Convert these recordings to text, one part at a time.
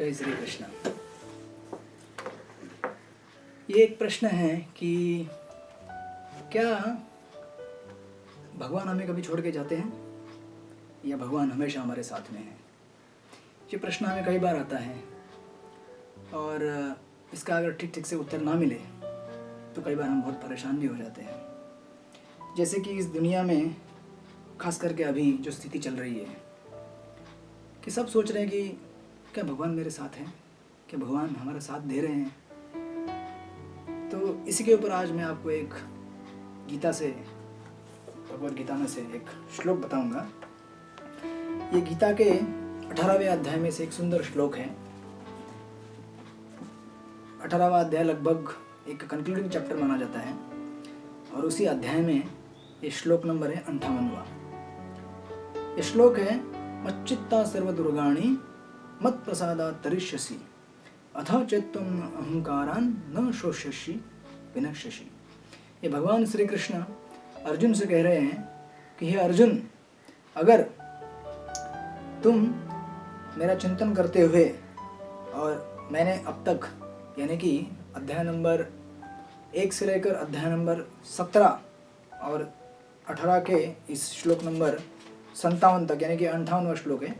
जय श्री कृष्ण। ये एक प्रश्न है कि क्या भगवान हमें कभी छोड़ के जाते हैं या भगवान हमेशा हमारे साथ में है। ये प्रश्न हमें कई बार आता है और इसका अगर ठीक ठीक से उत्तर ना मिले तो कई बार हम बहुत परेशान भी हो जाते हैं। जैसे कि इस दुनिया में खास करके अभी जो स्थिति चल रही है कि सब सोच रहे हैं कि क्या भगवान मेरे साथ हैं, क्या भगवान हमारा साथ दे रहे हैं। तो इसी के ऊपर आज मैं आपको एक गीता से, भगवद गीता में से एक श्लोक बताऊंगा। ये गीता के 18वें अध्याय में से एक सुंदर श्लोक है। 18वां अध्याय लगभग एक कंक्लूडिंग चैप्टर माना जाता है और उसी अध्याय में ये श्लोक नंबर है 58वां। ये श्लोक है मच्चित्ता सर्वदुर्गाणि मत प्रसादात् तरिष्यसि अथा चेत्त्वम् अहंकारान् न शोष्यसि विनश्यसि। ये भगवान श्री कृष्ण अर्जुन से कह रहे हैं कि हे अर्जुन, अगर तुम मेरा चिंतन करते हुए, और मैंने अब तक यानी कि अध्याय नंबर 1 से लेकर अध्याय नंबर 17 और 18 के इस श्लोक नंबर 57 तक यानी कि 58वां श्लोक है,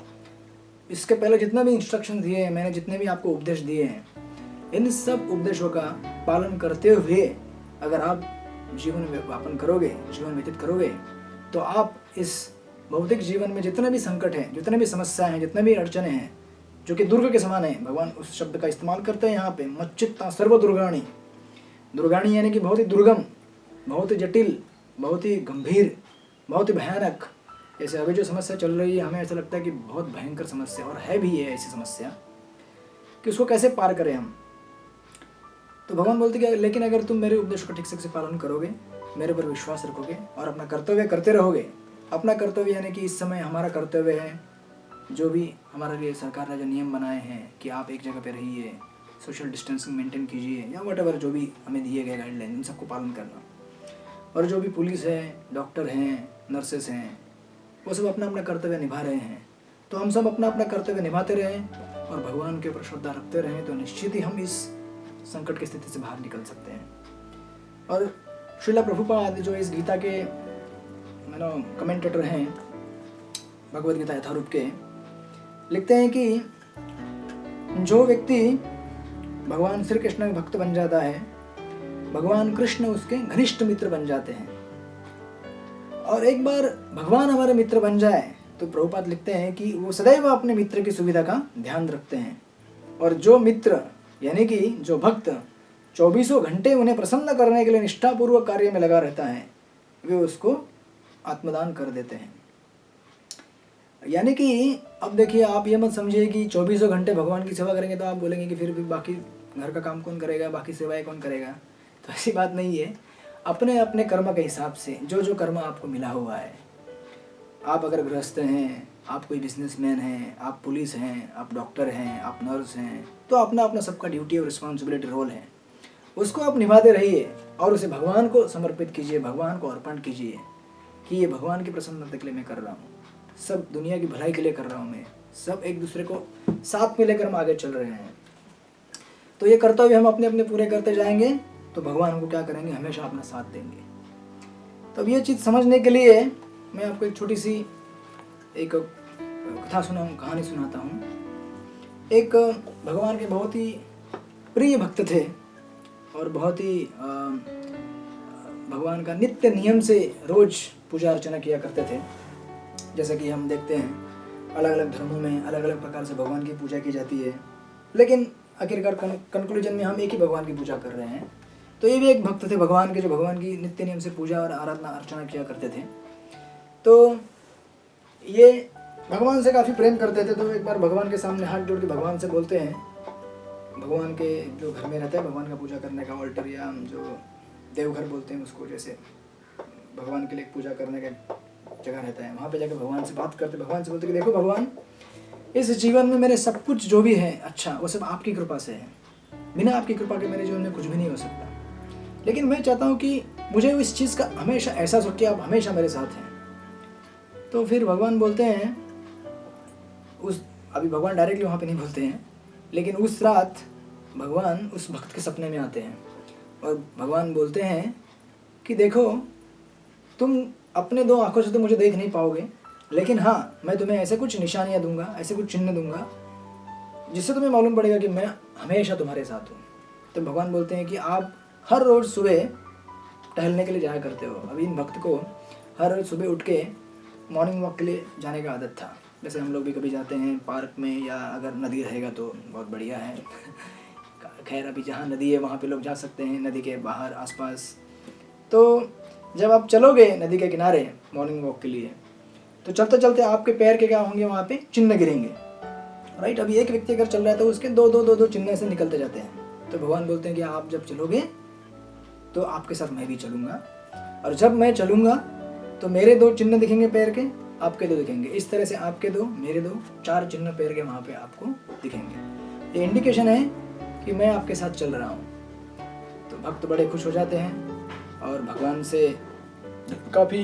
इसके पहले जितना भी इंस्ट्रक्शन दिए हैं, मैंने जितने भी आपको उपदेश दिए हैं, इन सब उपदेशों का पालन करते हुए अगर आप जीवन में व्यापन करोगे, जीवन व्यतीत करोगे, तो आप इस भौतिक जीवन में जितने भी संकट हैं, जितने भी समस्याएं हैं, जितने भी अड़चने हैं, जो कि दुर्ग के समान है, भगवान उस शब्द का इस्तेमाल करते हैं यहाँ पे, मच्चित्ता सर्व दुर्गाणी। दुर्गाणी यानी कि बहुत ही दुर्गम, बहुत ही जटिल, बहुत ही गंभीर, बहुत ही भयानक। जैसे अभी जो समस्या चल रही है, हमें ऐसा लगता है कि बहुत भयंकर समस्या, और है भी ये ऐसी समस्या कि उसको कैसे पार करें हम। तो भगवान बोलते कि लेकिन अगर तुम मेरे उपदेश का ठीक से पालन करोगे, मेरे पर विश्वास रखोगे और अपना कर्तव्य करते रहोगे। अपना कर्तव्य यानी कि इस समय हमारा कर्तव्य है, जो भी हमारे लिए सरकार ने जो नियम बनाए हैं कि आप एक जगह पे रहिए, सोशल डिस्टेंसिंग मेंटेन कीजिए, या वट जो भी हमें दिए गए गाइडलाइन, इन सबको पालन करना। और जो भी पुलिस है, डॉक्टर हैं, नर्सेस हैं, वो सब अपना अपना कर्तव्य निभा रहे हैं। तो हम सब अपना अपना कर्तव्य निभाते रहें और भगवान के ऊपर श्रद्धा रखते रहें, तो निश्चित ही हम इस संकट की स्थिति से बाहर निकल सकते हैं। और श्रीला प्रभुपाद जो इस गीता के कमेंटेटर हैं, भगवद गीता यथारूप के, लिखते हैं कि जो व्यक्ति भगवान श्री कृष्ण का भक्त बन जाता है, भगवान कृष्ण उसके घनिष्ठ मित्र बन जाते हैं। और एक बार भगवान हमारे मित्र बन जाए तो प्रभुपाद लिखते हैं कि वो सदैव अपने मित्र की सुविधा का ध्यान रखते हैं। और जो मित्र यानी कि जो भक्त 24 घंटे उन्हें प्रसन्न करने के लिए निष्ठापूर्वक कार्य में लगा रहता है, वे उसको आत्मदान कर देते हैं। यानी कि अब देखिए, आप ये मत समझिए कि 24 घंटे भगवान की सेवा करेंगे तो आप बोलेंगे कि फिर भी बाकी घर का काम कौन करेगा, बाकी सेवाएं कौन करेगा। तो ऐसी बात नहीं है। अपने अपने कर्म के हिसाब से जो जो कर्म आपको मिला हुआ है, आप अगर गृहस्थ हैं, आप कोई बिजनेसमैन हैं, आप पुलिस हैं, आप डॉक्टर हैं, आप नर्स हैं, तो अपना अपना सबका ड्यूटी और रिस्पॉन्सिबिलिटी रोल है, उसको आप निभाते रहिए और उसे भगवान को समर्पित कीजिए, भगवान को अर्पण कीजिए कि ये भगवान की प्रसन्नता के लिए मैं कर रहा हूँ, सब दुनिया की भलाई के लिए कर रहा हूँ, मैं सब एक दूसरे को साथ में लेकर हम आगे चल रहे हैं। तो ये कर्तव्य हम अपने अपने पूरे करते जाएंगे तो भगवान हमको क्या करेंगे, हमेशा अपना साथ देंगे। तो अब ये चीज़ समझने के लिए मैं आपको एक छोटी सी एक कहानी सुनाता हूँ। एक भगवान के बहुत ही प्रिय भक्त थे और बहुत ही भगवान का नित्य नियम से रोज पूजा अर्चना किया करते थे। जैसा कि हम देखते हैं अलग अलग धर्मों में अलग अलग प्रकार से भगवान की पूजा की जाती है, लेकिन आखिरकार कंक्लूजन में हम एक ही भगवान की पूजा कर रहे हैं। तो ये भी एक भक्त थे भगवान के, जो भगवान की नित्य नियम से पूजा और आराधना अर्चना किया करते थे। तो ये भगवान से काफ़ी प्रेम करते थे। तो एक बार भगवान के सामने हाथ जोड़ के भगवान से बोलते हैं, भगवान के जो घर में रहता है भगवान का पूजा करने का ऑल्टर, या जो देवघर बोलते हैं उसको, जैसे भगवान के लिए पूजा करने का जगह रहता है, वहाँ पे जाकर भगवान से बात करते, भगवान से बोलते कि देखो भगवान, इस जीवन में मेरे सब कुछ जो भी है अच्छा, वो सब आपकी कृपा से है। बिना आपकी कृपा के मेरे जीवन में कुछ भी नहीं हो सकता। लेकिन मैं चाहता हूँ कि मुझे इस चीज़ का हमेशा एहसास हो कि आप हमेशा मेरे साथ हैं। तो फिर भगवान बोलते हैं, अभी भगवान डायरेक्टली वहाँ पे नहीं बोलते हैं, लेकिन उस रात भगवान उस भक्त के सपने में आते हैं और भगवान बोलते हैं कि देखो, तुम अपने दो आंखों से तो मुझे देख नहीं पाओगे, लेकिन हाँ, मैं तुम्हें ऐसे कुछ निशानियाँ दूंगा, ऐसे कुछ चिन्ह दूंगा जिससे तुम्हें मालूम पड़ेगा कि मैं हमेशा तुम्हारे साथ हूँ। तो भगवान बोलते हैं कि आप हर रोज़ सुबह टहलने के लिए जाया करते हो। अभी इन भक्त को हर रोज़ सुबह उठ के मॉर्निंग वॉक के लिए जाने का आदत था। जैसे हम लोग भी कभी जाते हैं पार्क में, या अगर नदी रहेगा तो बहुत बढ़िया है। खैर अभी जहाँ नदी है वहाँ पे लोग जा सकते हैं, नदी के बाहर आसपास। तो जब आप चलोगे नदी के किनारे मॉर्निंग वॉक के लिए, तो चलते चलते आपके पैर के क्या होंगे, वहाँ पे चिन्ह गिरेंगे, राइट। अभी एक व्यक्ति अगर चल रहा है तो उसके दो चिन्ह ऐसे निकलते जाते हैं। तो भगवान बोलते हैं कि आप जब चलोगे तो आपके साथ मैं भी चलूँगा, और जब मैं चलूँगा तो मेरे दो चिन्ह दिखेंगे पैर के, आपके दो दिखेंगे। इस तरह से आपके दो, मेरे दो, 4 चिन्ह पैर के वहाँ पे आपको दिखेंगे। ये इंडिकेशन है कि मैं आपके साथ चल रहा हूँ। तो भक्त बड़े खुश हो जाते हैं और भगवान से काफ़ी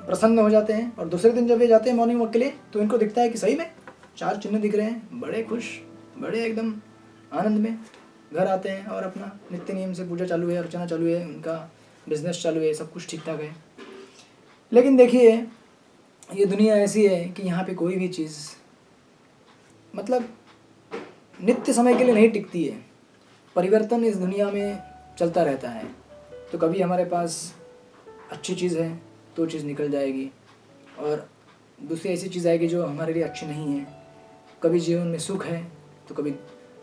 प्रसन्न हो जाते हैं। और दूसरे दिन जब ये जाते हैं मॉर्निंग वॉक के लिए तो इनको दिखता है कि सही में 4 चिन्ह दिख रहे हैं। बड़े खुश, बड़े एकदम आनंद में घर आते हैं और अपना नित्य नियम से पूजा चालू है, अर्चना चालू है, उनका बिजनेस चालू है, सब कुछ ठीक ठाक है। लेकिन देखिए, ये दुनिया ऐसी है कि यहाँ पे कोई भी चीज़ मतलब नित्य समय के लिए नहीं टिकती है। परिवर्तन इस दुनिया में चलता रहता है। तो कभी हमारे पास अच्छी चीज़ है तो चीज़ निकल जाएगी, और दूसरी ऐसी चीज़ आएगी जो हमारे लिए अच्छी नहीं है। कभी जीवन में सुख है तो कभी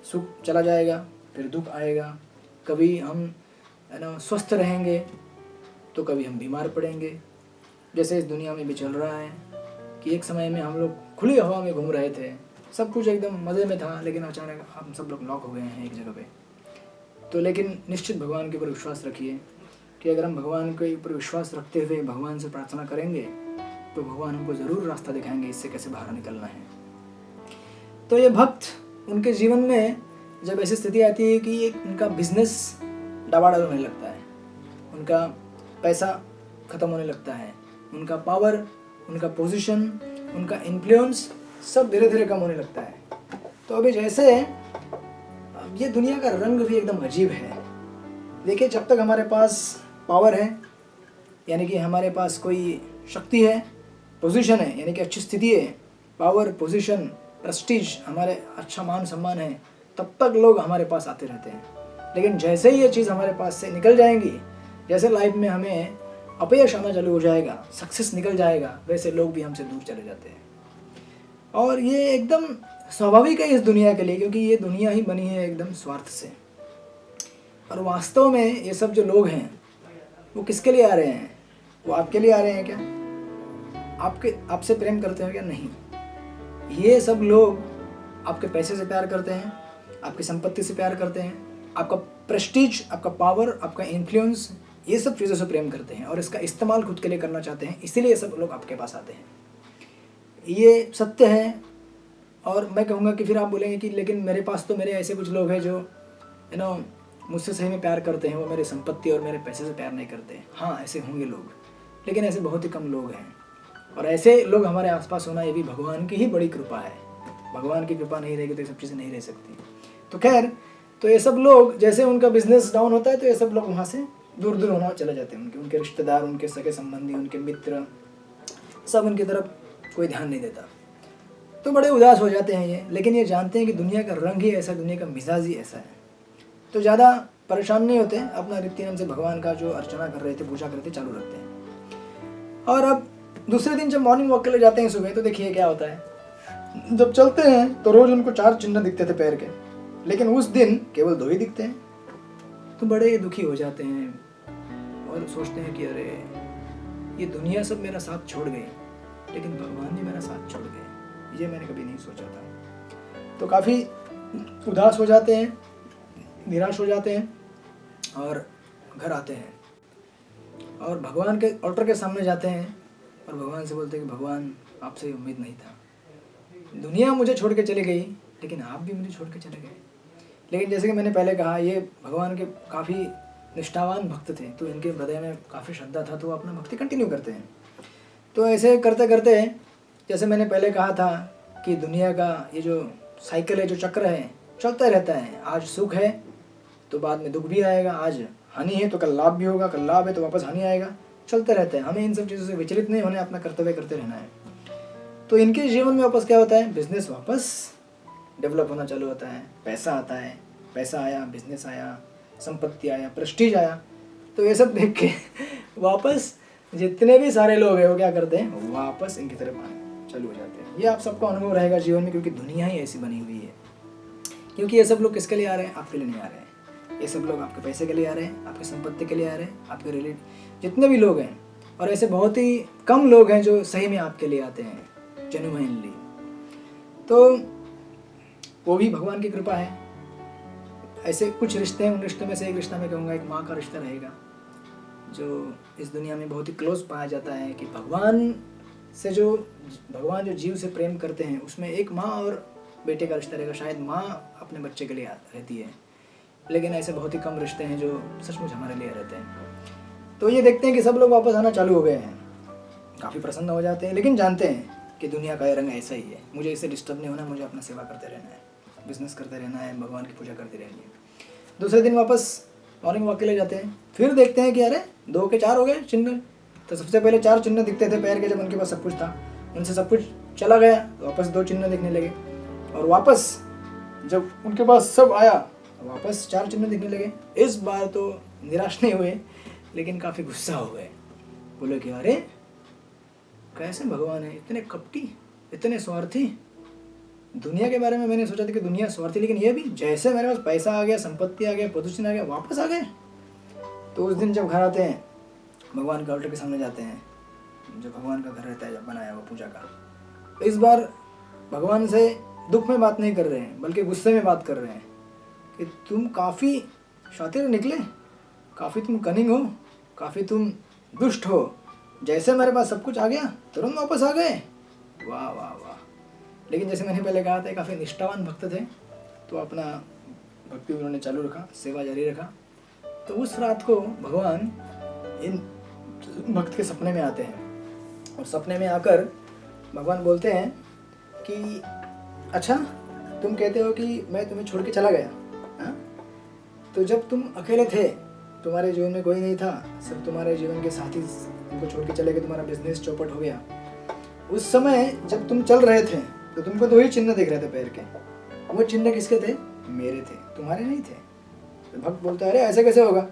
सुख चला जाएगा, फिर दुख आएगा। कभी हम स्वस्थ रहेंगे तो कभी हम बीमार पड़ेंगे। जैसे इस दुनिया में भी चल रहा है कि एक समय में हम लोग खुली हवा में घूम रहे थे, सब कुछ एकदम मज़े में था, लेकिन अचानक हम सब लोग लॉक हो गए हैं एक जगह पे। तो लेकिन निश्चित भगवान के ऊपर विश्वास रखिए कि अगर हम भगवान के ऊपर विश्वास रखते हुए भगवान से प्रार्थना करेंगे तो भगवान हमको ज़रूर रास्ता दिखाएंगे इससे कैसे बाहर निकलना है। तो ये भक्त, उनके जीवन में जब ऐसी स्थिति आती है कि उनका बिजनेस डावाडोल होने लगता है, उनका पैसा ख़त्म होने लगता है, उनका पावर, उनका पोजीशन, उनका इन्फ्लुएंस सब धीरे धीरे कम होने लगता है। तो अभी जैसे ये दुनिया का रंग भी एकदम अजीब है। देखिए, जब तक हमारे पास पावर है, यानी कि हमारे पास कोई शक्ति है, पोजीशन है, यानी कि अच्छी स्थिति है, पावर, पोजीशन, प्रेस्टीज, हमारे अच्छा मान सम्मान है, तब तक लोग हमारे पास आते रहते हैं। लेकिन जैसे ही ये चीज़ हमारे पास से निकल जाएंगी, जैसे लाइफ में हमें अपयश आना चालू हो जाएगा, सक्सेस निकल जाएगा, वैसे लोग भी हमसे दूर चले जाते हैं। और ये एकदम स्वाभाविक है इस दुनिया के लिए, क्योंकि ये दुनिया ही बनी है एकदम स्वार्थ से। और वास्तव में ये सब जो लोग हैं वो किसके लिए आ रहे हैं? वो आपके लिए आ रहे हैं क्या? आपसे प्रेम करते हैं क्या? नहीं। ये सब लोग आपके पैसे से प्यार करते हैं, आपकी संपत्ति से प्यार करते हैं, आपका प्रेस्टीज, आपका पावर, आपका इन्फ्लुएंस, ये सब चीज़ों से प्रेम करते हैं और इसका इस्तेमाल खुद के लिए करना चाहते हैं। इसीलिए सब लोग आपके पास आते हैं। ये सत्य है। और मैं कहूँगा कि फिर आप बोलेंगे कि लेकिन मेरे पास तो मेरे ऐसे कुछ लोग हैं जो मुझसे सही में प्यार करते हैं, वो मेरी संपत्ति और मेरे पैसे से प्यार नहीं करते। हाँ, ऐसे होंगे लोग, लेकिन ऐसे बहुत ही कम लोग हैं। और ऐसे लोग हमारे आसपास होना ये भी भगवान की ही बड़ी कृपा है। भगवान की कृपा नहीं रहेगी तो ये सब चीज़ें नहीं रह सकती। तो खैर, तो ये सब लोग, जैसे उनका बिजनेस डाउन होता है तो ये सब लोग वहाँ से दूर दूर होना चले जाते हैं। उनके रिश्तेदार, उनके सगे संबंधी, उनके मित्र, सब उनकी तरफ कोई ध्यान नहीं देता। तो बड़े उदास हो जाते हैं ये। लेकिन ये जानते हैं कि दुनिया का रंग ही ऐसा, दुनिया का मिजाज ही ऐसा है। तो ज़्यादा परेशान नहीं होते, अपना नित्य नियम से भगवान का जो अर्चना कर रहे थे, पूजा कर रहे थे, चालू रखते हैं। और अब दूसरे दिन जब मॉर्निंग वॉक के लिए जाते हैं सुबह, तो देखिए क्या होता है। जब चलते हैं तो रोज़ उनको 4 चिन्ह दिखते थे पैर के, लेकिन उस दिन केवल 2 ही दिखते हैं। तो बड़े दुखी हो जाते हैं और सोचते हैं कि अरे, ये दुनिया सब मेरा साथ छोड़ गई, लेकिन भगवान भी मेरा साथ छोड़ गए, ये मैंने कभी नहीं सोचा था। तो काफ़ी उदास हो जाते हैं, निराश हो जाते हैं और घर आते हैं और भगवान के ऑल्टर के सामने जाते हैं और भगवान से बोलते हैं कि भगवान, आपसे ये उम्मीद नहीं था। दुनिया मुझे छोड़ के चली गई, लेकिन आप भी मुझे छोड़ के चले गए। लेकिन जैसे कि मैंने पहले कहा, ये भगवान के काफ़ी निष्ठावान भक्त थे, तो इनके हृदय में काफ़ी श्रद्धा था, तो वो अपना भक्ति कंटिन्यू करते हैं। तो ऐसे करते करते, जैसे मैंने पहले कहा था कि दुनिया का ये जो साइकिल है, जो चक्र है, चलता रहता है। आज सुख है तो बाद में दुख भी आएगा, आज हानि है तो कल लाभ भी होगा, कल लाभ है तो वापस हानि आएगा, चलता रहता है। हमें इन सब चीज़ों से विचलित नहीं होने, अपना कर्तव्य करते रहना है। तो इनके जीवन में वापस क्या होता है, बिजनेस वापस डेवलप होना चालू होता है, पैसा आता है, पैसा आया, बिजनेस आया, संपत्ति आया, प्रेस्टीज आया। तो ये सब देख के वापस जितने भी सारे लोग हैं वो क्या करते हैं, वापस इनकी तरफ आने चालू हो जाते हैं। ये आप सबको अनुभव रहेगा जीवन में, क्योंकि दुनिया ही ऐसी बनी हुई है। क्योंकि ये सब लोग किसके लिए आ रहे हैं, आपके लिए नहीं आ रहे हैं। ये सब लोग आपके पैसे के लिए आ रहे हैं, आपकी संपत्ति के लिए आ रहे हैं, आपके रिलेट जितने भी लोग हैं। और ऐसे बहुत ही कम लोग हैं जो सही में आपके लिए आते हैं जेन्युइनली। तो वो भी भगवान की कृपा है। ऐसे कुछ रिश्ते हैं, उन रिश्तों में से एक रिश्ता मैं कहूँगा एक माँ का रिश्ता रहेगा, जो इस दुनिया में बहुत ही क्लोज पाया जाता है। कि भगवान जो जीव से प्रेम करते हैं, उसमें एक माँ और बेटे का रिश्ता रहेगा। शायद माँ अपने बच्चे के लिए रहती है, लेकिन ऐसे बहुत ही कम रिश्ते हैं जो सचमुच हमारे लिए रहते हैं। तो ये देखते हैं कि सब लोग वापस आना चालू हो गए हैं, काफ़ी प्रसन्न हो जाते हैं, लेकिन जानते हैं कि दुनिया का ये रंग ऐसा ही है। मुझे इससे डिस्टर्ब नहीं होना, मुझे अपना सेवा करते रहना है, बिजनेस करते रहना है, भगवान की पूजा करती रहनी है। दूसरे दिन वापस मॉर्निंग वॉक के लिए जाते हैं। फिर देखते हैं कि अरे 2 के 4 हो गए चिन्ह। तो सबसे पहले 4 चिन्ह दिखते थे पैर के, जब उनके पास सब कुछ था, उनसे सब कुछ चला गया, तो वापस 2 चिन्ह दिखने लगे। और वापस जब उनके पास सब आया, वापस 4 चिन्ह दिखने लगे। इस बार तो निराश नहीं हुए, लेकिन काफ़ी गुस्सा हो गए। बोले कि अरे कैसे भगवान है, इतने कपटी, इतने स्वार्थी। दुनिया के बारे में मैंने सोचा था कि दुनिया स्वार्थी, लेकिन ये भी जैसे मेरे पास पैसा आ गया, संपत्ति आ गया, पोजीशन आ गया, वापस आ गए। तो उस दिन जब घर आते हैं, भगवान के ऑल्टर के सामने जाते हैं, जो भगवान का घर रहता है जब बनाया वो पूजा का। तो इस बार भगवान से दुख में बात नहीं कर रहे हैं, बल्कि गुस्से में बात कर रहे हैं कि तुम काफ़ी शातिर निकले, काफ़ी तुम कनिंग हो, काफ़ी तुम दुष्ट हो। जैसे मेरे पास सब कुछ आ गया तुरंत वापस आ गए, वाह वाह वाह। लेकिन जैसे मैंने पहले कहा था, काफ़ी निष्ठावान भक्त थे, तो अपना भक्ति उन्होंने चालू रखा, सेवा जारी रखा। तो उस रात को भगवान इन भक्त के सपने में आते हैं, और सपने में आकर भगवान बोलते हैं कि अच्छा तुम कहते हो कि मैं तुम्हें छोड़ के चला गया, हाँ? तो जब तुम अकेले थे, तुम्हारे जीवन में कोई नहीं था, सब तुम्हारे जीवन के साथी तुमको छोड़ के चले गए, तुम्हारा बिजनेस चौपट हो गया। उस समय जब तुम चल रहे थे तो तुमको 2 ही चिन्ह दिख रहे थे पैर के। वो चिन्ह किसके थे, मेरे थे, तुम्हारे नहीं थे। तो भक्त बोलता है अरे ऐसे कैसे होगा,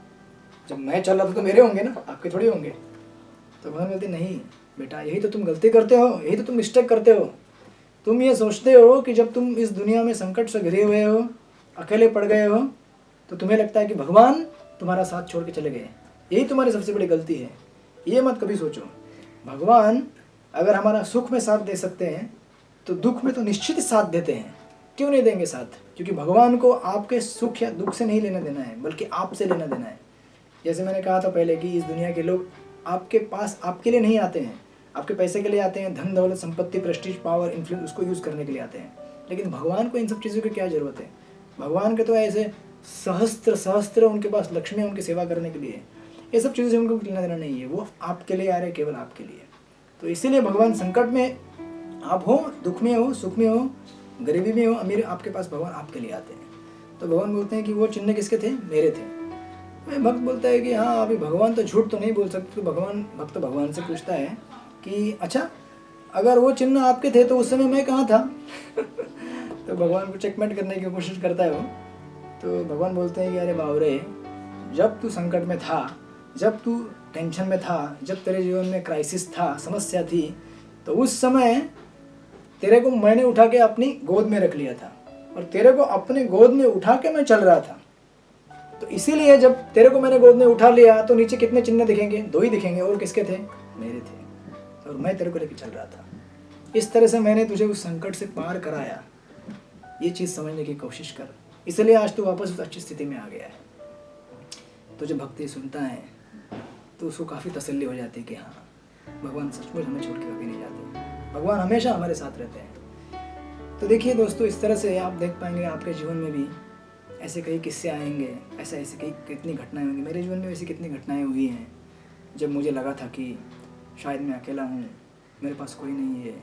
जब मैं चल रहा था तो मेरे होंगे ना, आपके थोड़ी होंगे। तो भगवान बोलते नहीं बेटा, यही तो तुम गलती करते हो, यही तो तुम मिस्टेक करते हो। तुम ये सोचते हो कि जब तुम इस दुनिया में संकट से घिरे हुए हो, अकेले पड़ गए हो, तो तुम्हें लगता है कि भगवान तुम्हारा साथ छोड़ के चले गए। यही तुम्हारी सबसे बड़ी गलती है। ये मत कभी सोचो, भगवान अगर हमारा सुख में साथ दे सकते हैं तो दुख में तो निश्चित ही साथ देते हैं। क्यों नहीं देंगे साथ, क्योंकि भगवान को आपके सुख या दुख से नहीं लेना देना है, बल्कि आपसे लेना देना है। जैसे मैंने कहा था पहले कि इस दुनिया के लोग आपके पास आपके लिए नहीं आते हैं, आपके पैसे के लिए आते हैं, धन दौलत संपत्ति प्रेस्टीज पावर इन्फ्लुएंस उसको यूज़ करने के लिए आते हैं। लेकिन भगवान को इन सब चीज़ों की क्या ज़रूरत है। भगवान के तो ऐसे सहस्त्र उनके पास लक्ष्मी उनकी सेवा करने के लिए, ये सब चीज़ों से उनको लेना देना नहीं है। वो आपके लिए आ रहे, केवल आपके लिए। तो इसीलिए भगवान संकट में आप हो, दुख में हो, सुख में हो, गरीबी में हो, अमीर, आपके पास भगवान आपके लिए आते हैं। तो भगवान बोलते हैं कि वो चिन्ह किसके थे, मेरे थे। तो भक्त बोलता है कि हाँ अभी भगवान तो झूठ तो नहीं बोल सकते। तो भक्त भगवान से पूछता है कि अच्छा अगर वो चिन्ह आपके थे तो उस समय मैं कहाँ था। तो भगवान को चेकमेट करने की कोशिश करता है वो। तो भगवान बोलते हैं कि अरे बावरे, जब तू संकट में था, जब तू टेंशन में था, जब तेरे जीवन में क्राइसिस था, समस्या थी, तो उस समय तेरे को मैंने उठा के अपनी गोद में रख लिया था, और तेरे को अपने गोद में उठा के मैं चल रहा था। तो इसीलिए जब तेरे को मैंने गोद में उठा लिया तो नीचे कितने चिन्ह दिखेंगे, 2 ही दिखेंगे, और किसके थे, मेरे थे, और मैं तेरे को लेके चल रहा था। इस तरह से मैंने तुझे उस संकट से पार कराया। ये चीज़ समझने की कोशिश कर, इसलिए आज तू वापस उस अच्छी स्थिति में आ गया है। तो जब भक्ति सुनता है तो उसको काफ़ी तसल्ली हो जाती है कि हाँ भगवान सचमुच हमें छोड़ के कभी नहीं जाते, भगवान हमेशा हमारे साथ रहते हैं। तो देखिए दोस्तों, इस तरह से आप देख पाएंगे आपके जीवन में भी ऐसे कई किस्से आएंगे, ऐसे कई कितनी घटनाएं होंगी। मेरे जीवन में ऐसी कितनी घटनाएं हुई हैं जब मुझे लगा था कि शायद मैं अकेला हूँ, मेरे पास कोई नहीं है,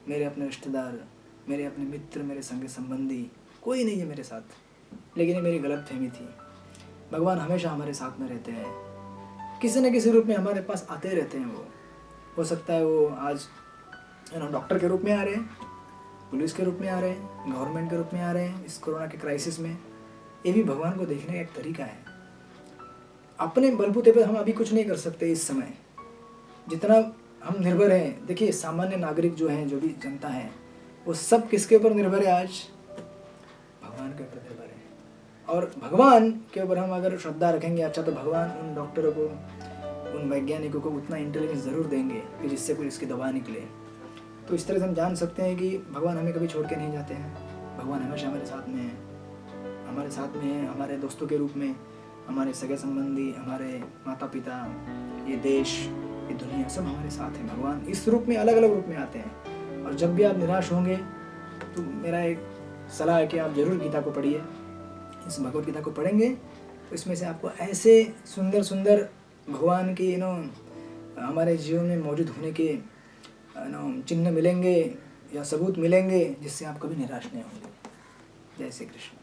मेरे अपने रिश्तेदार मेरे अपने मित्र, मेरे संगी संबंधी कोई नहीं है मेरे साथ, लेकिन ये मेरी गलत फहमी थी। भगवान हमेशा हमारे साथ में रहते हैं, किसी न किसी रूप में हमारे पास आते रहते हैं। वो हो सकता है वो आज डॉक्टर के रूप में आ रहे हैं, पुलिस के रूप में आ रहे हैं, गवर्नमेंट के रूप में आ रहे हैं इस कोरोना के क्राइसिस में। ये भी भगवान को देखने का एक तरीका है। अपने बलबूते पर हम अभी कुछ नहीं कर सकते इस समय, जितना हम निर्भर हैं। देखिए सामान्य नागरिक जो हैं, जो भी जनता है, वो सब किसके ऊपर निर्भर है आज? भगवान के ऊपर निर्भर है। और भगवान के ऊपर हम अगर श्रद्धा रखेंगे, अच्छा, तो भगवान उन डॉक्टरों को, उन वैज्ञानिकों को उतना इंटेलिजेंस ज़रूर देंगे कि जिससे कोई इसकी दवा निकले। तो इस तरह से हम जान सकते हैं कि भगवान हमें कभी छोड़ के नहीं जाते हैं। भगवान हमेशा हमारे साथ में है, हमारे साथ में है, हमारे दोस्तों के रूप में, हमारे सगे संबंधी, हमारे माता पिता, ये देश, ये दुनिया, सब हमारे साथ है। भगवान इस रूप में, अलग अलग रूप में आते हैं। और जब भी आप निराश होंगे तो मेरा एक सलाह है कि आप ज़रूर गीता को पढ़िए। इस भगवत गीता को पढ़ेंगे तो इसमें से आपको ऐसे सुंदर सुंदर भगवान की हमारे जीवन में मौजूद होने के चिन्ह मिलेंगे या सबूत मिलेंगे, जिससे आप कभी निराश नहीं होंगे। जय श्री कृष्ण।